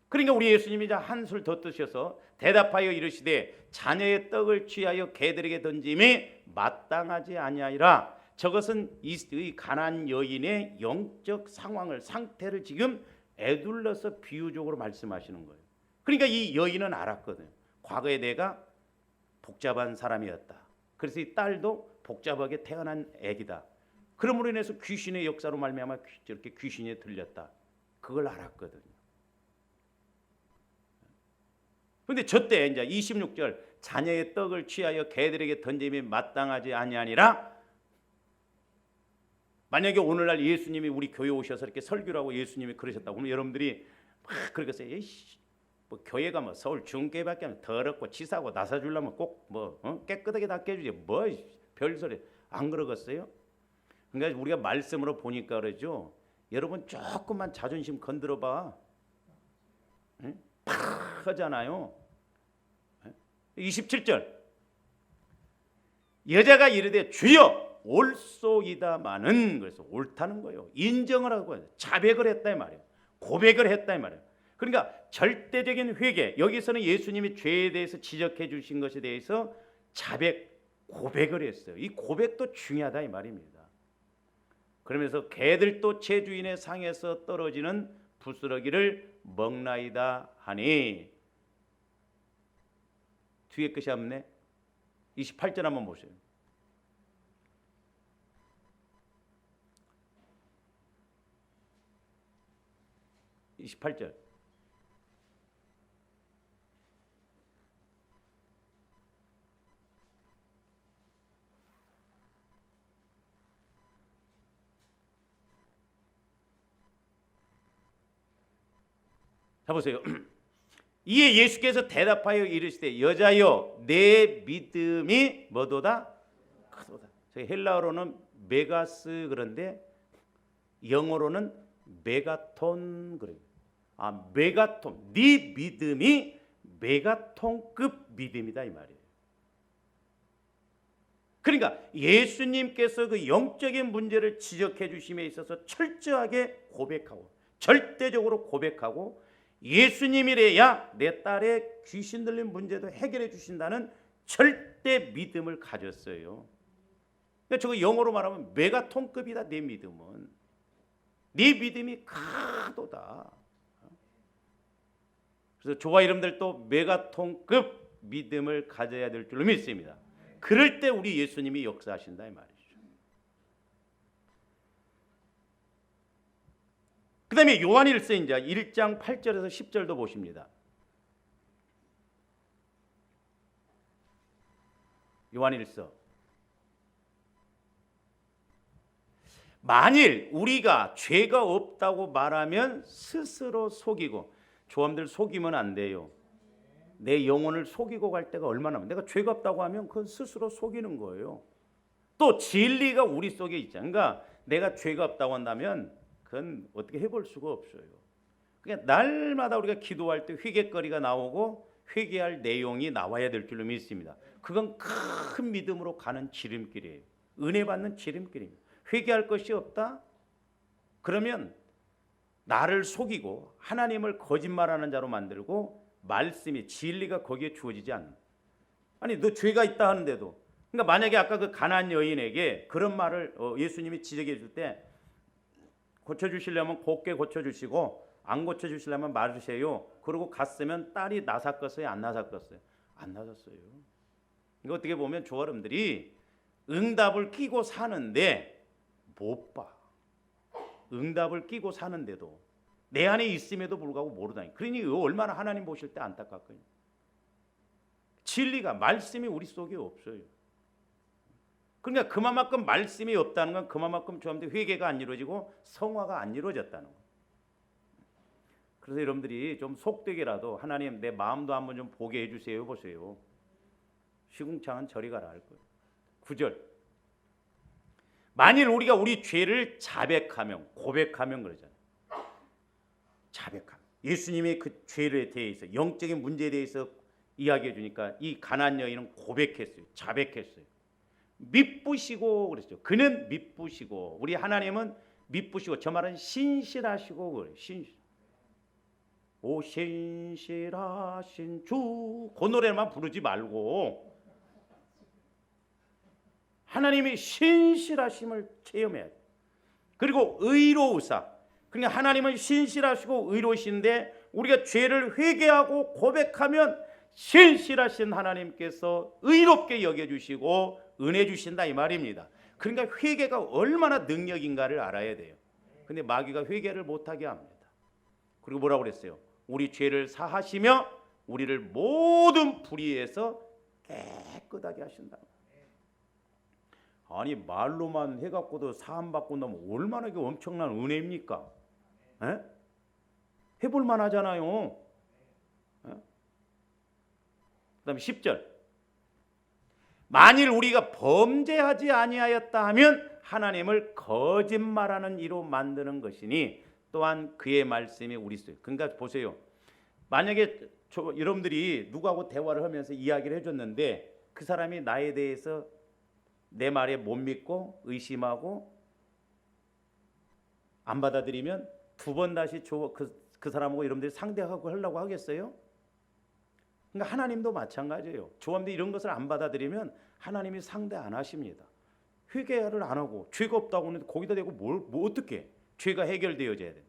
그러니까 우리 예수님이 한술 더 뜨셔서 대답하여 이르시되 자녀의 떡을 취하여 개들에게 던짐이 마땅하지 아니하리라. 저것은 이 가나안 여인의 영적 상태를 지금 에둘러서 비유적으로 말씀하시는 거예요. 그러니까 이 여인은 알았거든요. 과거에 내가 복잡한 사람이었다. 그래서 이 딸도 복잡하게 태어난 애기다. 그러므로 인해서 귀신의 역사로 말미암아 저렇게 귀신이 들렸다. 그걸 알았거든요. 그런데 저때 이제 26절 자녀의 떡을 취하여 개들에게 던짐이 마땅하지 아니하니라. 만약에 오늘날 예수님이 우리 교회 오셔서 이렇게 설교를 하고 예수님이 그러셨다고 그러면 여러분들이 막 그러겠어요. 에이씨, 뭐 교회가 뭐 서울 중계밖에 하면 더럽고 치사하고 나사 주려면 꼭 뭐 깨끗하게 닦여주지 뭐 별소리 안 그러겠어요? 그러니까 우리가 말씀으로 보니까 그러죠. 여러분 조금만 자존심 건드려봐, 응? 팍 하잖아요. 27절 여자가 이르되 주여 옳소이다마는, 그래서 옳다는 거예요. 인정을 하고 자백을 했다 이 말이에요. 고백을 했다 이 말이에요. 그러니까 절대적인 회개, 여기서는 예수님이 죄에 대해서 지적해 주신 것에 대해서 자백, 고백을 했어요. 이 고백도 중요하다 이 말입니다. 그러면서 개들도 제 주인의 상에서 떨어지는 부스러기를 먹나이다 하니, 뒤에 끝이 없네. 28절 한번 보세요. 28절. 자 보세요. 이에 예수께서 대답하여 이르시되 여자여 내 믿음이 뭐도다? 크도다. 저희 헬라어로는 메가스 그런데 영어로는 메가톤 그래요. 아, 메가톤. 네 믿음이 메가톤급 믿음이다 이 말이에요. 그러니까 예수님께서 그 영적인 문제를 지적해 주심에 있어서 철저하게 고백하고 절대적으로 고백하고, 예수님이래야 내 딸의 귀신 들린 문제도 해결해 주신다는 절대 믿음을 가졌어요. 그러니까 저거 영어로 말하면 메가톤급이다. 내 믿음은, 네 믿음이 크도다. 그래서 저와 여러분들도 메가톤급 믿음을 가져야 될 줄로 믿습니다. 그럴 때 우리 예수님이 역사하신다 이 말이죠. 그 다음에 요한일서 이제 1장 8절에서 10절도 보십니다. 요한일서 만일 우리가 죄가 없다고 말하면 스스로 속이고, 조함들 속이면 안 돼요. 내 영혼을 속이고 갈 때가 얼마나 많아. 내가 죄가 없다고 하면 그건 스스로 속이는 거예요. 또 진리가 우리 속에 있잖아요. 그러니까 내가 죄가 없다고 한다면 그건 어떻게 해볼 수가 없어요. 그러니까 날마다 우리가 기도할 때 회개거리가 나오고 회개할 내용이 나와야 될 줄로 믿습니다. 그건 큰 믿음으로 가는 지름길이에요. 은혜 받는 지름길입니다. 회개할 것이 없다? 그러면 나를 속이고 하나님을 거짓말하는 자로 만들고 말씀이 진리가 거기에 주어지지 않는. 아니 너 죄가 있다 하는데도, 그러니까 만약에 아까 그 가나안 여인에게 그런 말을 예수님이 지적해 줄 때 고쳐주시려면 곱게 고쳐주시고 안 고쳐주시려면 말으세요. 그러고 갔으면 딸이 나삭었어요? 안 나삭었어요? 안 나삭었어요. 이거 어떻게 보면 조아름들이 응답을 끼고 사는데 못 봐. 응답을 끼고 사는데도 내 안에 있음에도 불구하고 모르다니. 그러니 얼마나 하나님 보실 때 안타깝거든요. 진리가 말씀이 우리 속에 없어요. 그러니까 그만큼 말씀이 없다는 건 그만큼 저한테 회개가 안 이루어지고 성화가 안 이루어졌다는 거예요. 그래서 여러분들이 좀 속되게라도 하나님 내 마음도 한번 좀 보게 해주세요. 보세요. 시궁창은 저리 가라 할 거예요. 9절. 만일 우리가 우리 죄를 자백하면, 고백하면 그러잖아요. 자백하면. 예수님의 그 죄에 대해서, 영적인 문제에 대해서 이야기해 주니까 이 가나안 여인은 고백했어요. 자백했어요. 미쁘시고 그랬죠. 그는 미쁘시고, 우리 하나님은 미쁘시고, 저 말은 신실하시고 그래요. 오 신실하신 주, 그 노래만 부르지 말고 하나님의 신실하심을 체험해야 돼요. 그리고 의로우사, 그러니까 하나님은 신실하시고 의로우신데 우리가 죄를 회개하고 고백하면 신실하신 하나님께서 의롭게 여겨주시고 은혜 주신다 이 말입니다. 그러니까 회개가 얼마나 능력인가를 알아야 돼요. 근데 마귀가 회개를 못하게 합니다. 그리고 뭐라고 그랬어요? 우리 죄를 사하시며 우리를 모든 불의에서 깨끗하게 하신다. 아니 말로만 해갖고도 사함받고 나면 얼마나 이게 엄청난 은혜입니까? 에? 해볼만 하잖아요. 그 다음에 10절. 만일 우리가 범죄하지 아니하였다 하면 하나님을 거짓말하는 이로 만드는 것이니 또한 그의 말씀이 우리 속에. 그러니까 보세요. 만약에 여러분들이 누구하고 대화를 하면서 이야기를 해줬는데 그 사람이 나에 대해서 내 말에 못 믿고 의심하고 안 받아들이면 두 번 다시 그 사람하고 여러분들이 상대하고 하려고 하겠어요? 그러니까 하나님도 마찬가지예요. 조함도 이런 것을 안 받아들이면 하나님이 상대 안 하십니다. 회개를 안 하고 죄가 없다고 하는데 거기다 대고 뭐 어떻게 죄가 해결되어져야 돼.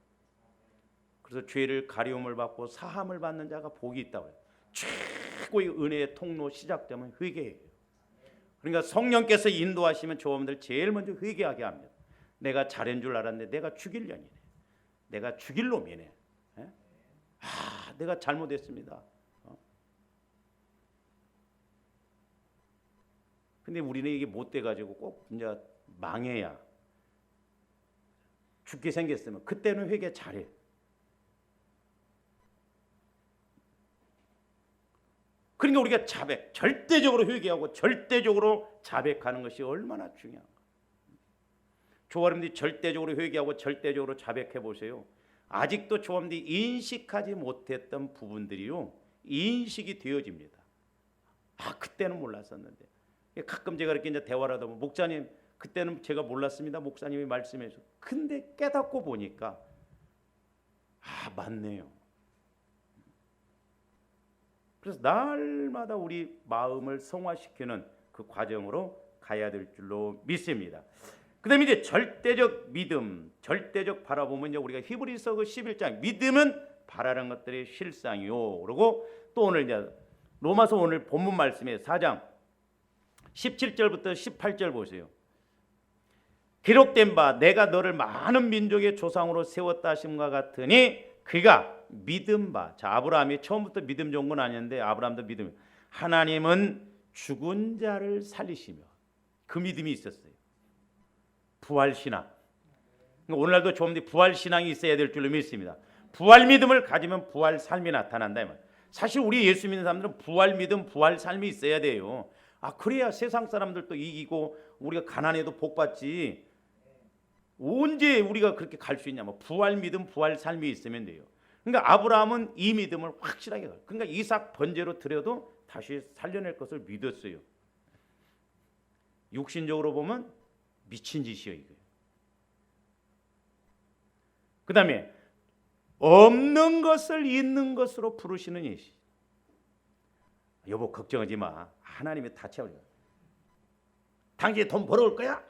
그래서 죄를 가리움을 받고 사함을 받는 자가 복이 있다고 해요. 최고의 은혜의 통로 시작되면 회개예요. 그러니까 성령께서 인도하시면 조함들 제일 먼저 회개하게 합니다. 내가 잘한 줄 알았는데 내가 죽일 년이네. 내가 죽일 놈이네. 내가 잘못했습니다. 근데 우리는 이게 못 돼가지고 꼭 이제 망해야 죽게 생겼으면 그때는 회개 잘해. 그러니까 우리가 자백, 절대적으로 회개하고 절대적으로 자백하는 것이 얼마나 중요한가. 조아름들이 절대적으로 회개하고 절대적으로 자백해 보세요. 아직도 조아름들이 인식하지 못했던 부분들이요, 인식이 되어집니다. 그때는 몰랐었는데. 가끔 제가 이렇게 이제 대화를 하다 보면 목사님 그때는 제가 몰랐습니다. 목사님이 말씀해 줘. 근데 깨닫고 보니까 맞네요. 그래서 날마다 우리 마음을 성화시키는 그 과정으로 가야 될 줄로 믿습니다. 그다음에 이제 절대적 믿음, 절대적 바라보면 이제 우리가 히브리서 그 11장 믿음은 바라는 것들의 실상이요. 그리고 또 오늘 이제 로마서 오늘 본문 말씀에 4장 17절부터 18절 보세요. 기록된 바 내가 너를 많은 민족의 조상으로 세웠다 하심과 같으니 그가 믿음 바. 자, 아브라함이 처음부터 믿음 좋은 건 아니었는데 아브라함도 믿음. 하나님은 죽은 자를 살리시며 그 믿음이 있었어요. 부활신앙. 그러니까 오늘날도 좀 더 부활 신앙이 있어야 될 줄로 믿습니다. 부활 믿음을 가지면 부활 삶이 나타난다 이 말. 사실 우리 예수 믿는 사람들은 부활 믿음, 부활 삶이 있어야 돼요. 그래야 세상 사람들도 이기고 우리가 가난해도 복 받지. 언제 우리가 그렇게 갈 수 있냐? 부활 믿음, 부활 삶이 있으면 돼요. 그러니까 아브라함은 이 믿음을 확실하게 가요. 그러니까 이삭 번제로 드려도 다시 살려낼 것을 믿었어요. 육신적으로 보면 미친 짓이에요, 이거. 그 다음에 없는 것을 있는 것으로 부르시는 예시. 여보 걱정하지 마. 하나님이 다 채워줘. 당신이 돈 벌어올 거야?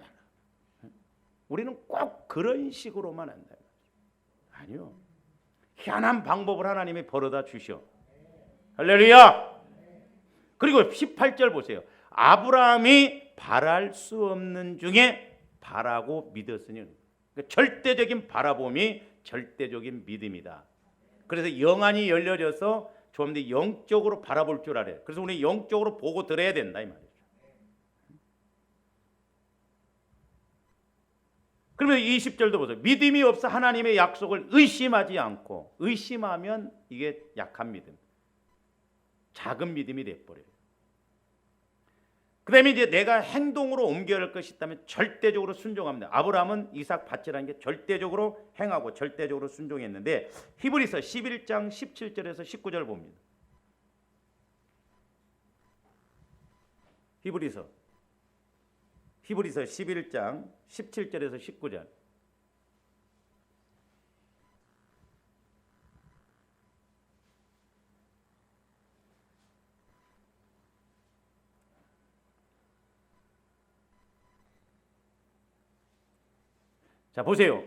우리는 꼭 그런 식으로만 한다. 아니요. 희한한 방법을 하나님이 벌어다 주셔. 할렐루야. 그리고 18절 보세요. 아브라함이 바랄 수 없는 중에 바라고 믿었으니. 그러니까 절대적인 바라봄이 절대적인 믿음이다. 그래서 영안이 열려져서 좀 더 영적으로 바라볼 줄 알아요. 그래서 우리 영적으로 보고 들어야 된다 이 말이죠. 그러면 20절도 보세요. 믿음이 없어 하나님의 약속을 의심하지 않고, 의심하면 이게 약한 믿음, 작은 믿음이 돼버려요. 그 다음에 이제 내가 행동으로 옮겨야 할 것이 있다면 절대적으로 순종합니다. 아브라함은 이삭 밭이라는 게 절대적으로 행하고 절대적으로 순종했는데, 히브리서 11장 17절에서 19절 봅니다. 히브리서 11장 17절에서 19절. 자, 보세요.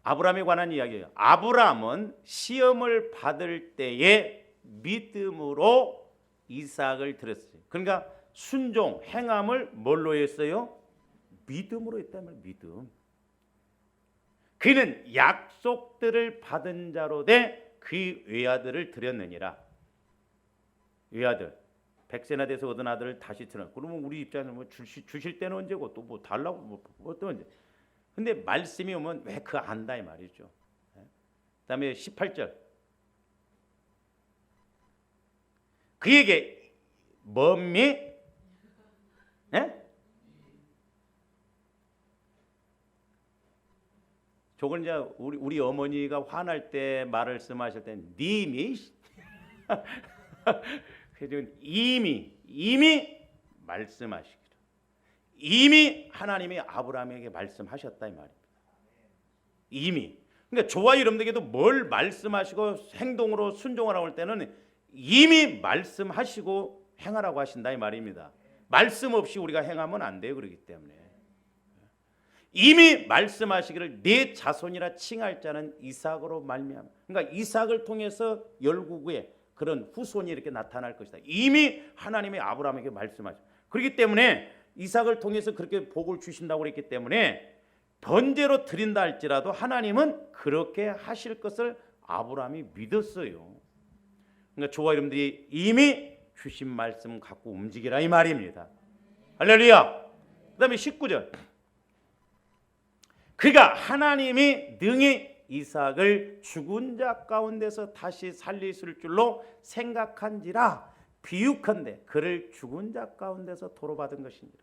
아브라함에 관한 이야기예요. 아브라함은 시험을 받을 때에 믿음으로 이삭을 드렸어요. 그러니까 순종, 행함을 뭘로 했어요? 믿음으로 했다면 믿음. 그는 약속들을 받은 자로 돼 그 외아들을 드렸느니라. 외아들, 백세나 돼서 얻은 아들을 다시 드려. 그러면 우리 입장에서 주실 때는 언제고 또 달라고 어떤 언제? 근데 말씀이 오면 왜 그 안다 이 말이죠. 그다음에 18절. 그에게 뭡니? 저걸 이제 우리 어머니가 화날 때 말을 쓰마실 때 님이 그래서 이미 말씀하시기로 이미 하나님이 아브라함에게 말씀하셨다 이 말입니다. 이미. 그러니까 저와 여러분들에게도 뭘 말씀하시고 행동으로 순종하라고 할 때는 이미 말씀하시고 행하라고 하신다 이 말입니다. 말씀 없이 우리가 행하면 안 돼요. 그렇기 때문에 이미 말씀하시기를 내 자손이라 칭할 자는 이삭으로 말미암아. 그러니까 이삭을 통해서 열국의 그런 후손이 이렇게 나타날 것이다. 이미 하나님이 아브라함에게 말씀하셨다. 그렇기 때문에 이삭을 통해서 그렇게 복을 주신다고 그랬기 때문에 번제로 드린다 할지라도 하나님은 그렇게 하실 것을 아브라함이 믿었어요. 그러니까 저와 여러분들이 이미 주신 말씀 갖고 움직이라 이 말입니다. 할렐루야. 그 다음에 19절. 그가 하나님이 능히 이삭을 죽은 자 가운데서 다시 살리실 줄로 생각한지라 비유컨대 그를 죽은 자 가운데서 도로받은 것이니라.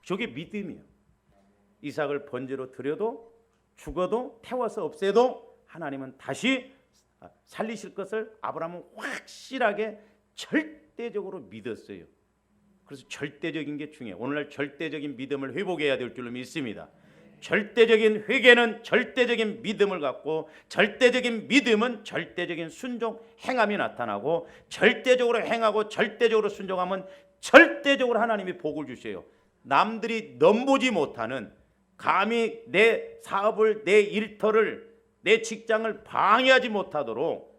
저게 믿음이에요. 이삭을 번제로 드려도 죽어도 태워서 없애도 하나님은 다시 살리실 것을 아브라함은 확실하게 절대적으로 믿었어요. 그래서 절대적인 게 중요해요. 오늘날 절대적인 믿음을 회복해야 될 줄로 믿습니다. 절대적인 회개는 절대적인 믿음을 갖고, 절대적인 믿음은 절대적인 순종, 행함이 나타나고, 절대적으로 행하고 절대적으로 순종하면 절대적으로 하나님이 복을 주셔요. 남들이 넘보지 못하는, 감히 내 사업을, 내 일터를, 내 직장을 방해하지 못하도록.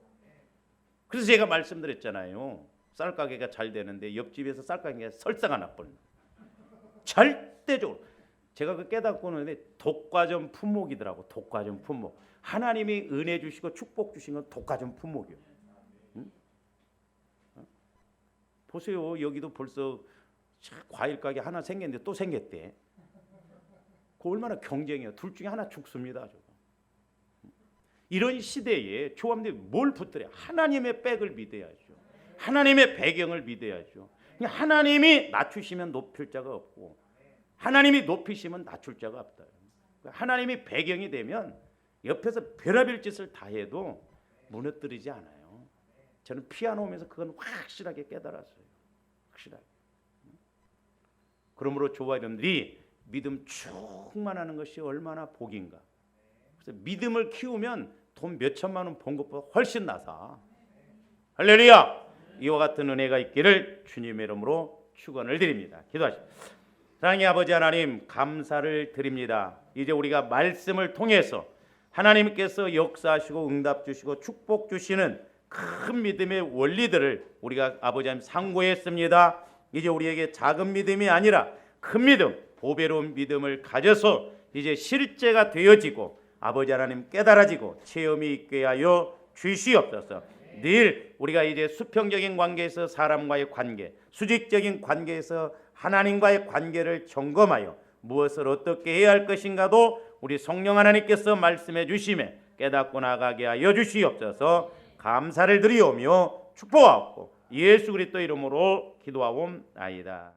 그래서 제가 말씀드렸잖아요. 쌀가게가 잘 되는데 옆집에서 쌀가게가 설사가 나버려. 절대적으로. 제가 그 깨닫고 오는데 독과점 품목이더라고. 독과점 품목. 하나님이 은혜 주시고 축복 주신 건 독과점 품목이요. 응? 보세요. 여기도 벌써 과일 가게 하나 생겼는데 또 생겼대. 그 얼마나 경쟁이에요. 둘 중에 하나 죽습니다. 이런 시대에 조합들이 뭘 붙들어요? 하나님의 백을 믿어야죠. 하나님의 배경을 믿어야죠. 하나님이 낮추시면 높일 자가 없고 하나님이 높이시면 낮출 자가 없다. 하나님이 배경이 되면 옆에서 별의별 짓을 다 해도 무너뜨리지 않아요. 저는 피아노 오면서 그건 확실하게 깨달았어요. 확실하게. 그러므로 조화 여러분들이 믿음 충만하는 것이 얼마나 복인가. 그래서 믿음을 키우면 돈 몇 천만 원 번 것보다 훨씬 나사. 할렐루야. 이와 같은 은혜가 있기를 주님의 이름으로 축원을 드립니다. 기도하십시오. 사랑의 아버지 하나님, 감사를 드립니다. 이제 우리가 말씀을 통해서 하나님께서 역사하시고 응답 주시고 축복 주시는 큰 믿음의 원리들을 우리가 아버지 하나님 상고했습니다. 이제 우리에게 작은 믿음이 아니라 큰 믿음, 보배로운 믿음을 가져서 이제 실제가 되어지고 아버지 하나님 깨달아지고 체험이 있게 하여 주시옵소서. 늘 우리가 이제 수평적인 관계에서 사람과의 관계, 수직적인 관계에서 하나님과의 관계를 점검하여 무엇을 어떻게 해야 할 것인가도 우리 성령 하나님께서 말씀해 주시매 깨닫고 나가게 하여 주시옵소서. 감사를 드리오며 축복하옵고 예수 그리스도 이름으로 기도하옵나이다.